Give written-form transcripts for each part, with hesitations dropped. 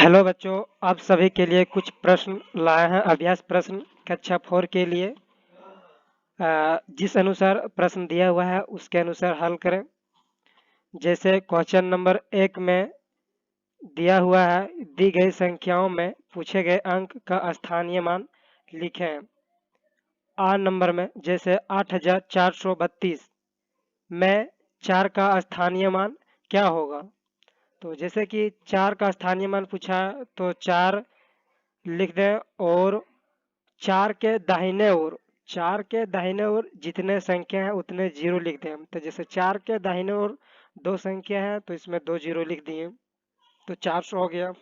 Hello बच्चों, आप सभी के लिए कुछ प्रश्न लाए हैं। अभ्यास प्रश्न कक्षा 4 के लिए। जिस अनुसार प्रश्न दिया हुआ है उसके अनुसार हल करें। जैसे क्वेश्चन नंबर 1 में दिया हुआ है, दी गई संख्याओं में पूछे गए अंक का स्थानीय मान लिखें। आ नंबर में जैसे 8432 में 4 का स्थानीय मान क्या होगा। तो जैसे कि 4 का स्थानीय मान पूछा है तो 4 लिख दें और चार के दाहिने ओर जितने संख्या है उतने जीरो लिख दें। तो जैसे 4 के दाहिने ओर दो संख्या है तो इसमें दो जीरो लिख दिए तो 400 हो गया।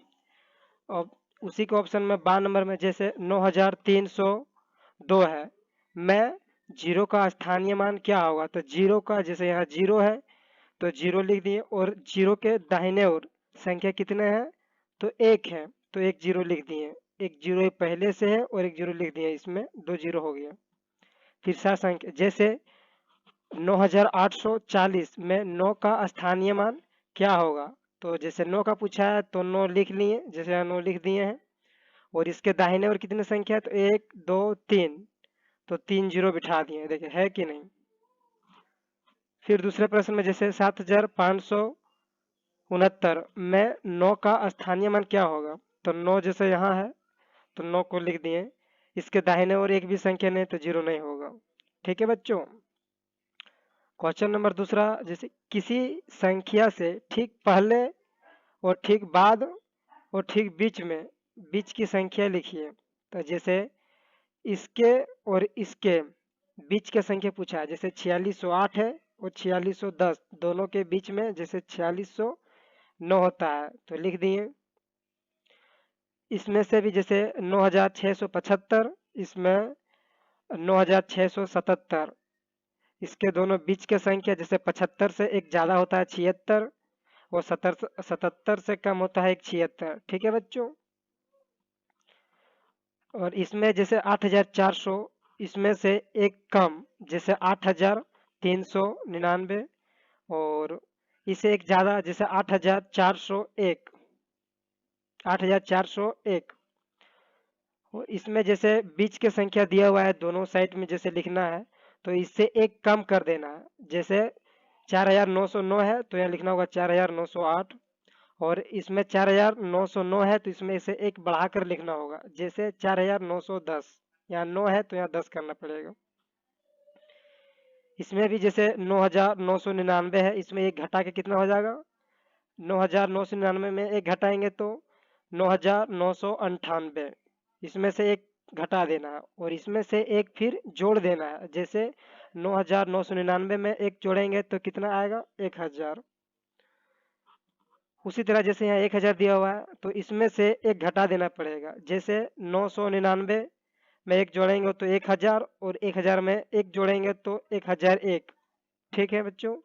अब उसी के ऑप्शन में 12 नंबर में जैसे 9302 है, मैं जीरो का स्थानीय मान क्या होगा। तो जीरो का जैसे यहाँ जीरो है तो जीरो लिख दिए और जीरो के दाहिने ओर संख्या कितने हैं तो एक है तो एक जीरो लिख दिए। एक जीरो पहले से है और एक जीरो लिख दिए, इसमें दो जीरो हो गया। फिर सा संख्या जैसे 9840 में 9 का स्थानीय मान क्या होगा। तो जैसे 9 का पूछा है तो 9 लिख लिए, जैसे यहाँ 9 लिख दिए हैं और इसके दाहिने ओर कितने संख्या है तो 1 2 3 तो 3 जीरो बिठा दिए। देखिए है कि नहीं। फिर दूसरे प्रश्न में जैसे 7569 में 9 का स्थानीय मान क्या होगा। तो 9 जैसे यहाँ है तो 9 को लिख दिए, इसके दाहिने ओर एक भी संख्या नहीं तो जीरो नहीं होगा। ठीक है बच्चों। क्वेश्चन नंबर दूसरा, जैसे किसी संख्या से ठीक पहले और ठीक बाद और ठीक बीच की संख्या लिखिए। तो जैसे इसके और इसके बीच की संख्या पूछा है, जैसे 4608 है और 4610 दोनों के बीच में जैसे 4609 होता है तो लिख दिए। इसमें से भी जैसे 9675, इसमें 9677, इसके दोनों बीच के संख्या जैसे 75 से एक ज़्यादा होता है 76 और 77 से कम होता है एक 76। ठीक है बच्चों। और इसमें जैसे 8400, इसमें से एक कम जैसे 8399 और इसे एक ज़्यादा जैसे 8401। और इसमें जैसे बीच के संख्या दिया हुआ है दोनों साइड में जैसे लिखना है तो इससे एक कम कर देना है। जैसे 4909 है तो यहाँ लिखना होगा 4908 और इसमें 4909 है तो इसमें इसे एक बढ़ाकर लिखना होगा, जैसे 4910। यहाँ 9 है तो यहाँ 10 करना पड़ेगा। इसमें भी जैसे 9999 है, इसमें एक घटा के कितना हो जाएगा 9999 में एक घटाएंगे तो 9998। इसमें से एक घटा देना है और इसमें से एक फिर जोड़ देना है, जैसे 9999 में एक जोड़ेंगे तो कितना आएगा 1000। उसी तरह जैसे यहाँ 1000 दिया हुआ है तो इसमें से एक घटा देना पड़ेगा, जैसे 999 में एक जोड़ेंगे तो 1000 और 1000 में एक जोड़ेंगे तो 1001। ठीक है बच्चों।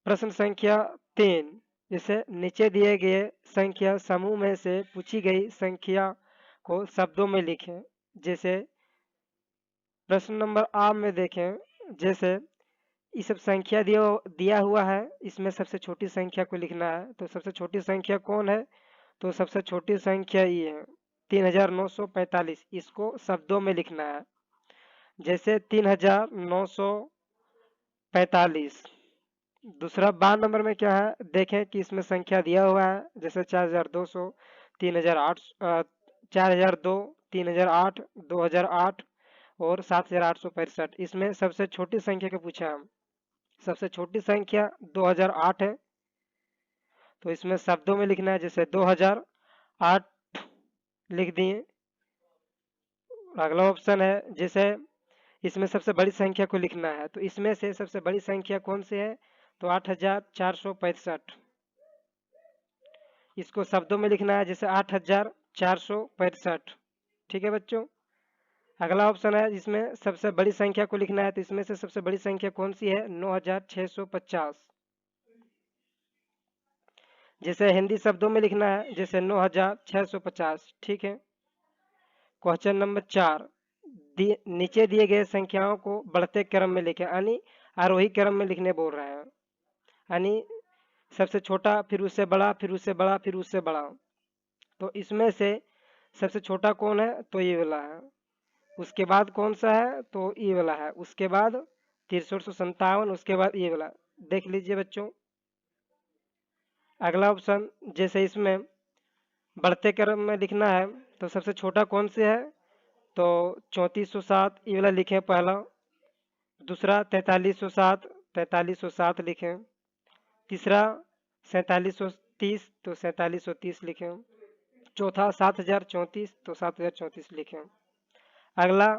प्रश्न संख्या 3, जैसे नीचे दिए गए संख्या समूह में से पूछी गई संख्या को शब्दों में लिखें। जैसे प्रश्न नंबर आ में देखें, जैसे ये सब संख्या दिया हुआ है, इसमें सबसे छोटी संख्या को लिखना है। तो सबसे छोटी संख्या कौन है तो सबसे छोटी संख्या ये है 3945, इसको शब्दों में लिखना है। जैसे 3945। दूसरा 12 नंबर में क्या है देखें कि इसमें संख्या दिया हुआ है, जैसे 4200, 3008, 4002, 3008, 2008 और 7865। इसमें सबसे छोटी संख्या का पूछा है। सबसे छोटी संख्या 2008 है तो इसमें शब्दों में लिखना है, जैसे 2008 लिख दिए। अगला ऑप्शन है जैसे इसमें सबसे बड़ी संख्या को लिखना है, तो इसमें से सबसे बड़ी संख्या कौन सी है तो 8465, इसको शब्दों में लिखना है, जैसे 8465। ठीक है बच्चों। अगला ऑप्शन है इसमें सबसे बड़ी संख्या को लिखना है, तो इसमें से सबसे बड़ी संख्या कौन सी है 9650, जैसे हिंदी शब्दों में लिखना है, जैसे 9650। ठीक है। क्वेश्चन नंबर 4, नीचे दिए गए संख्याओं को बढ़ते क्रम में लिखें, यानी आरोही क्रम में लिखने बोल रहे हैं। यानी सबसे छोटा, फिर उससे बड़ा, फिर उससे बड़ा, फिर उससे बड़ा। तो इसमें से सबसे छोटा कौन है, तो ये वाला है। उसके बाद कौन सा है, तो ये वाला है। उसके बाद 6357, उसके बाद ये वाला। देख लीजिए बच्चों, अगला ऑप्शन, जैसे इसमें बढ़ते क्रम में लिखना है तो सबसे छोटा कौन से है, तो 3407 ये वाला लिखें पहला। दूसरा 4307, 4307 लिखें। तीसरा 4730, तो 4730 लिखें। चौथा 7034, तो 7034 लिखें। अगला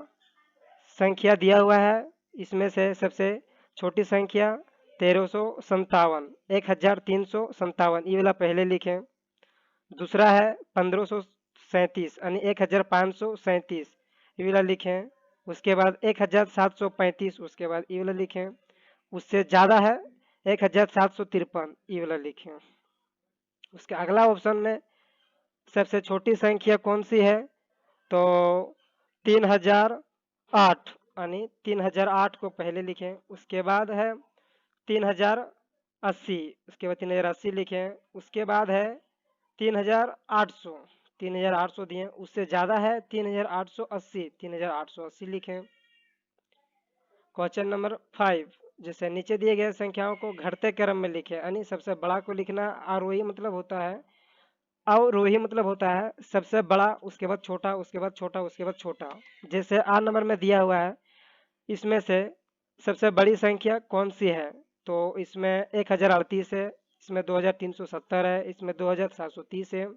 संख्या दिया हुआ है, इसमें से सबसे छोटी संख्या 1357, 1357, ये वाला पहले लिखें। दूसरा है 1537 यानी 1537, ये वाला लिखें। उसके बाद 1735, उसके बाद ये वाला लिखें। उससे ज़्यादा है 1753, ये वाला लिखें। उसके अगला ऑप्शन में सबसे छोटी संख्या कौन सी है, तो 3008, यानी 3008 को पहले लिखें। उसके बाद है 3080, उसके बाद 3080 लिखें। उसके बाद है 3800, 3800 दिए। उससे ज़्यादा है 3880, 3880 लिखें। क्वेश्चन नंबर 5, जैसे नीचे दिए गए संख्याओं को घटते क्रम में लिखें, यानी सबसे बड़ा को लिखना। आरोही मतलब होता है, अवरोही मतलब होता है सबसे बड़ा, उसके बाद छोटा, उसके बाद छोटा, उसके बाद छोटा। जैसे 8 नंबर में दिया हुआ है, इसमें से सबसे बड़ी संख्या कौन सी है, तो इसमें 1038 है, इसमें 2370 है, इसमें 2730 है,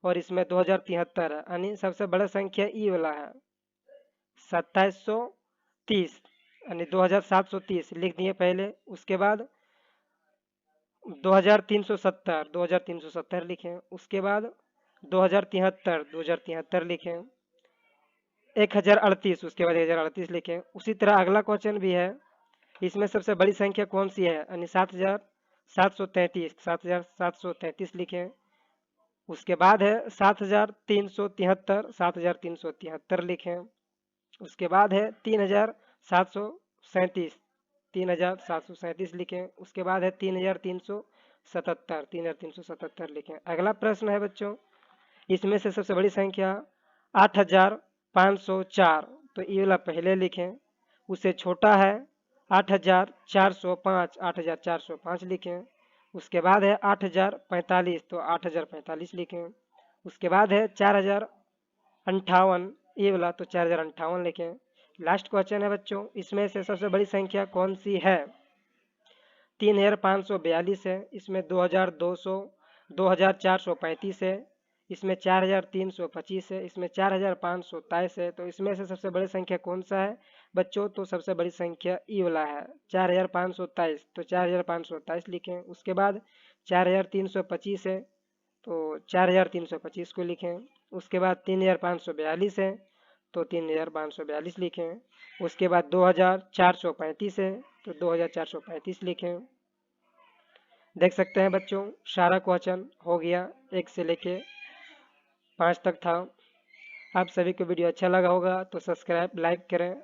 और इसमें 2073 है। यानी सबसे बड़ा संख्या ई वाला है 2730, यानी 2730 लिख दिए पहले। उसके बाद 2370, 2370 लिखें। उसके बाद 2073, 2073 लिखें। 1038, उसके बाद 1038 लिखें। उसी तरह अगला क्वेश्चन भी है, इसमें सबसे बड़ी संख्या कौन सी है, यानी 7733, 7733 लिखें। उसके बाद है 7373, 7373 लिखें। उसके बाद है 3737, 3737 लिखें। उसके बाद है 3377, 3377 लिखें। अगला प्रश्न है बच्चों, इसमें से सबसे बड़ी संख्या 8504, तो ये वाला पहले लिखें। उससे छोटा है 8405, 8405 लिखें। उसके बाद है 8045, तो 8045 लिखें। उसके बाद है 4058, ये वाला, तो 4058 लिखें। लास्ट क्वेश्चन है बच्चों, इसमें से सबसे बड़ी संख्या कौन सी है, 3542 है, इसमें 2200, 2435 है, इसमें 4325 है, इसमें 4527 है। तो इसमें से सबसे बड़ी संख्या कौन सा है बच्चों, तो सबसे बड़ी संख्या ई वाला है 4527, तो 4527 लिखें। उसके बाद 4325 है, तो 4325 को लिखें। उसके बाद 3542 है, तो 3542 लिखें। उसके बाद 2435 है, तो 2435 लिखें। देख सकते हैं बच्चों, सारा क्वेश्चन हो गया, 1 से लेके 5 तक था। आप सभी को वीडियो अच्छा लगा होगा तो सब्सक्राइब लाइक करें।